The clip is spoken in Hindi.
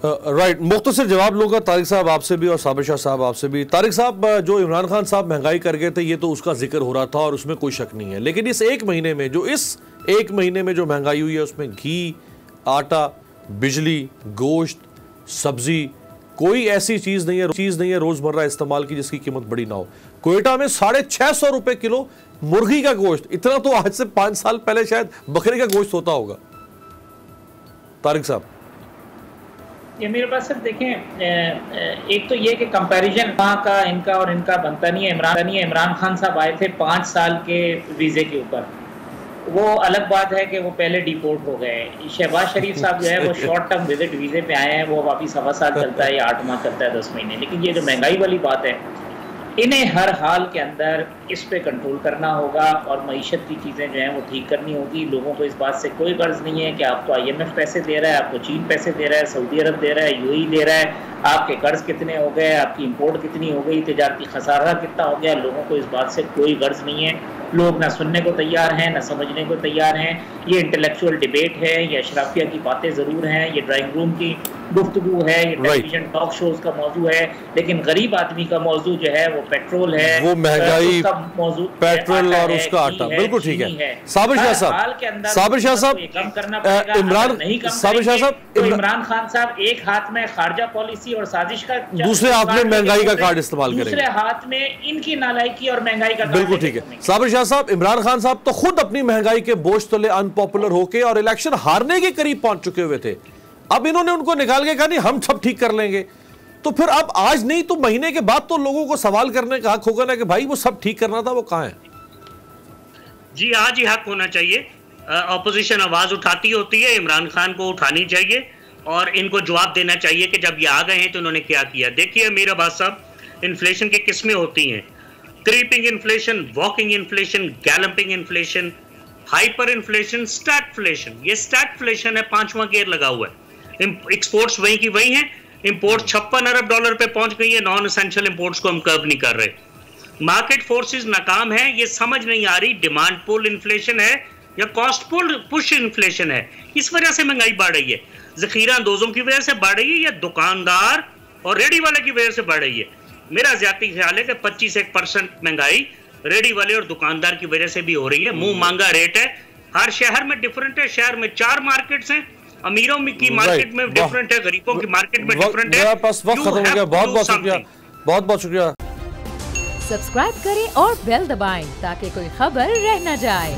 राइट, मुख्तसर जवाब लूँगा तारिक साहब आपसे भी और साबिर शाह साहब आपसे भी। तारिक साहब, जो इमरान खान साहब महंगाई कर गए थे ये तो उसका जिक्र हो रहा था और उसमें कोई शक नहीं है, लेकिन इस एक महीने में जो महंगाई हुई है उसमें घी, आटा, बिजली, गोश्त, सब्जी, कोई ऐसी चीज़ नहीं है रोज़मर्रा इस्तेमाल की जिसकी कीमत बड़ी ना हो। क्वेटा में 650 रुपये किलो मुर्गी का गोश्त, इतना तो आज से 5 साल पहले शायद बकरे का गोश्त होता होगा। तारिक साहब, ये मेरे पास सिर्फ देखें, एक तो ये कि कंपैरिजन वहाँ का इनका और इनका बनता नहीं है। इमरान खान साहब आए थे 5 साल के वीज़े के ऊपर, वो अलग बात है कि वो पहले डिपोर्ट हो गए। शहबाज शरीफ साहब जो है वो शॉर्ट टर्म विजिट वीज़े पे आए हैं, वो वापिस 1.25 साल चलता है या 8 माह चलता है, 10 महीने। लेकिन ये जो महंगाई वाली बात है, इन्हें हर हाल के अंदर इस पे कंट्रोल करना होगा और मईशत की चीज़ें जो हैं वो ठीक करनी होगी। लोगों को इस बात से कोई गर्ज नहीं है कि आपको IMF पैसे दे रहा है, आपको चीन पैसे दे रहा है, सऊदी अरब दे रहा है, UAE दे रहा है, आपके कर्ज कितने हो गए, आपकी इंपोर्ट कितनी हो गई, तिजारती खसारा कितना हो गया। लोगों को इस बात से कोई गर्ज नहीं है। लोग ना सुनने को तैयार हैं, ना समझने को तैयार हैं। ये इंटेलेक्चुअल डिबेट है, ये अशराफिया की बातें ज़रूर हैं, ये ड्राइंग रूम की गुफ्तगू है, ये टेलीविजन टॉक शोज का मौजू है, लेकिन गरीब आदमी का मौजू जो है वो पेट्रोल है, वो महंगाई, मौजू पेट्रोल और उसका आटा। बिल्कुल ठीक है। साबिर शाह साहब, इमरान खान साहब एक हाथ में खारजा पॉलिसी और साजिश का, दूसरे हाथ में महंगाई का कार्ड इस्तेमाल करेंगे, दूसरे हाथ में इनकी नालायकी और महंगाई का। बिल्कुल ठीक है। साबिर शाह साहब, इमरान खान साहब तो खुद अपनी महंगाई के बोझ तले अनपॉपुलर होके और इलेक्शन हारने के करीब पहुंच चुके हुए थे। अब इन्होंने उनको निकाल के कहा नहीं हम सब ठीक कर लेंगे, तो फिर अब आज नहीं तो महीने के बाद तो लोगों को सवाल करने का हक होगा ना कि भाई वो सब ठीक करना था, वो कहां है? जी आज ही हक होना चाहिए। ऑपोजिशन आवाज उठाती होती है, इमरान खान को उठानी चाहिए और इनको जवाब देना चाहिए कि जब ये आ गए हैं तो उन्होंने क्या किया। देखिए मीर अब्बास साहब, इन्फ्लेशन की किस्में होती हैं, creeping inflation, walking inflation, galloping inflation, hyper inflation, stagflation. ये स्टैगफ्लेशन है, 5वां गियर लगा हुआ है। एक्सपोर्ट्स वहीं की वहीं हैं, इंपोर्ट $56 अरब पे पहुंच गई है, नॉन एसेंशियल इंपोर्ट्स को हम कर्व नहीं कर रहे। मार्केट फोर्सेस नाकाम है, ये समझ नहीं आ रही डिमांड पुल इन्फ्लेशन है या कॉस्ट पुल पुश इन्फ्लेशन है, इस वजह से महंगाई बढ़ रही है। जखीरा अंदोजों की वजह से बढ़ रही है या दुकानदार और रेडी वाले की वजह से बढ़ रही है। मेरा ज्यादा ख्याल है कि 25% महंगाई रेडी वाले और दुकानदार की वजह से भी हो रही है। मुंह मांगा रेट है, हर शहर में डिफरेंट है। शहर में 4 मार्केट्स हैं, अमीरों की मार्केट में डिफरेंट है, गरीबों की मार्केट में डिफरेंट है। बस वक्त खत्म हो गया। बहुत शुक्रिया, बहुत शुक्रिया। सब्सक्राइब करें और बेल दबाएं ताकि कोई खबर रह न जाए।